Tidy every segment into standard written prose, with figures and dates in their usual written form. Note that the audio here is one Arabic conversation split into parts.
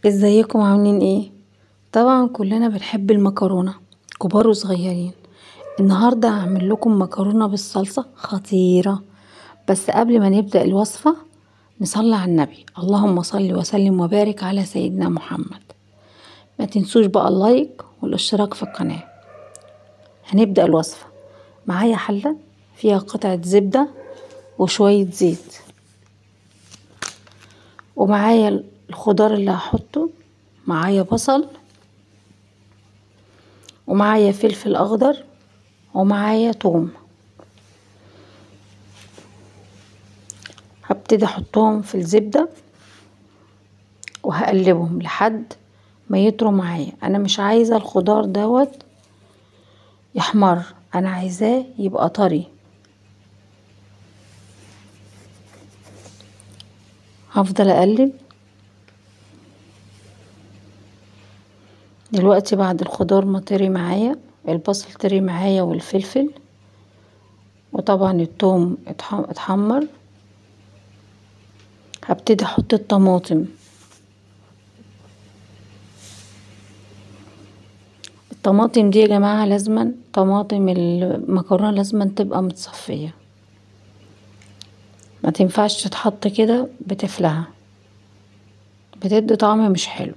ازيكم عاملين ايه؟ طبعا كلنا بنحب المكرونه، كبار وصغيرين. النهارده هعمل لكم مكرونه بالصلصه خطيره. بس قبل ما نبدا الوصفه نصلي على النبي، اللهم صل وسلم وبارك على سيدنا محمد. ما تنسوش بقى اللايك والاشتراك في القناه. هنبدا الوصفه. معايا حله فيها قطعه زبده وشويه زيت، ومعايا الخضار اللي هحطه. معايا بصل، ومعايا فلفل اخضر، ومعايا توم. هبتدي احطهم في الزبدة وهقلبهم لحد ما يطروا معايا. انا مش عايزة الخضار دوت يحمر، انا عايزاه يبقى طري. هفضل اقلب. دلوقتي بعد الخضار ما طري معايا، البصل طري معايا والفلفل، وطبعا التوم اتحمر، هبتدي احط الطماطم. الطماطم دي يا جماعة لازما، طماطم المكرونة لازما تبقى متصفية، ما تنفعش تتحط كده بتفلها، بتدي طعم مش حلو.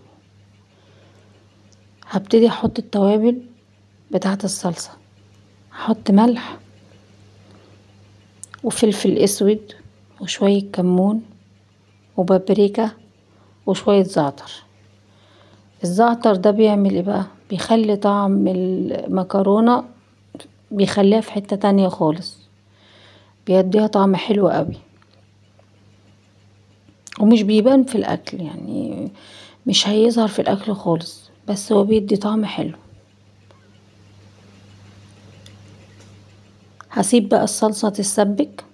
هبتدي احط التوابل بتاعت الصلصة. هحط ملح وفلفل اسود وشوية كمون وبابريكا وشوية زعتر. الزعتر ده بيعمل ايه بقى؟ بيخلي طعم المكرونة، بيخليها في حتة تانية خالص، بيديها طعم حلو قوي، ومش بيبان في الاكل، يعني مش هيظهر في الاكل خالص، بس هو بيدي طعم حلو. هسيب بقى الصلصة تتسبك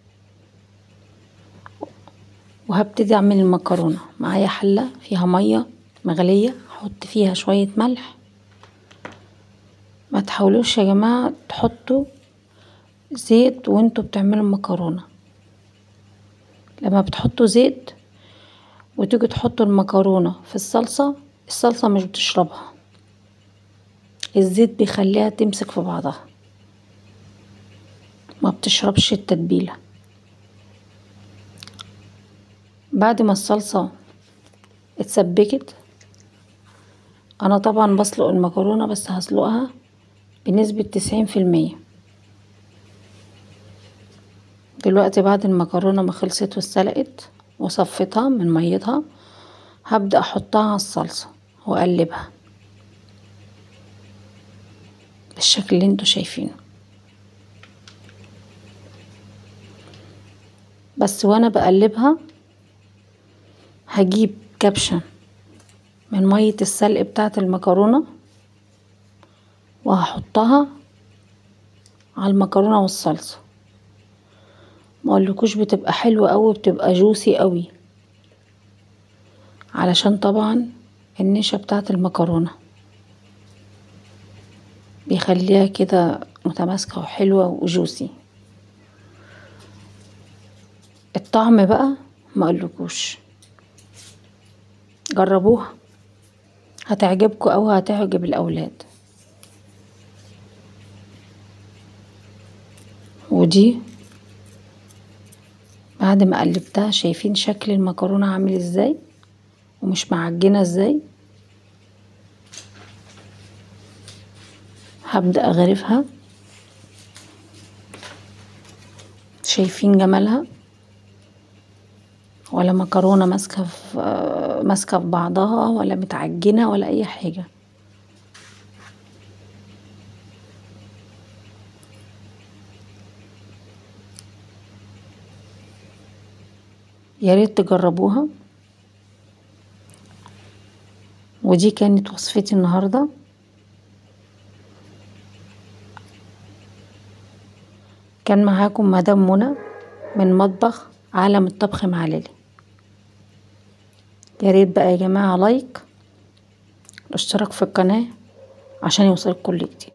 وهبتدي اعمل المكرونة. معايا حلة فيها مية مغلية، هحط فيها شوية ملح. ما تحاولوش يا جماعة تحطوا زيت وانتوا بتعملوا المكرونة. لما بتحطوا زيت وتيجوا تحطوا المكرونة في الصلصة، الصلصة مش بتشربها، الزيت بيخليها تمسك في بعضها، ما بتشربش التتبيلة. بعد ما الصلصة اتسبكت، انا طبعا بسلق المكرونة، بس هسلقها بنسبة 90%. دلوقتي بعد المكرونة ما خلصت واتسلقت وصفتها من ميتها، هبدأ احطها على الصلصة واقلبها بالشكل اللي انتوا شايفينه. بس وانا بقلبها هجيب كبشة من مية السلق بتاعة المكرونة وهحطها على المكرونة والصلصة. ما اقولكوش بتبقى حلوة قوي، بتبقى جوسي قوي، علشان طبعا النشا بتاعة المكرونة بيخليها كده متماسكة وحلوة وجوسي. الطعم بقى ما اقولكوش، جربوها هتعجبكم او هتعجب الاولاد. ودي بعد ما قلبتها، شايفين شكل المكرونة عامل ازاي ومش معجنة ازاي. هبدأ اغرفها، شايفين جمالها؟ ولا مكرونة ماسكة في بعضها، ولا متعجنة، ولا اي حاجة. يا ريت تجربوها. ودي كانت وصفتي النهارده. كان معاكم مدام منى من مطبخ عالم الطبخ مع ليلي. يا ريت بقى يا جماعة لايك، الاشتراك في القناة عشان يوصلكم كل جديد.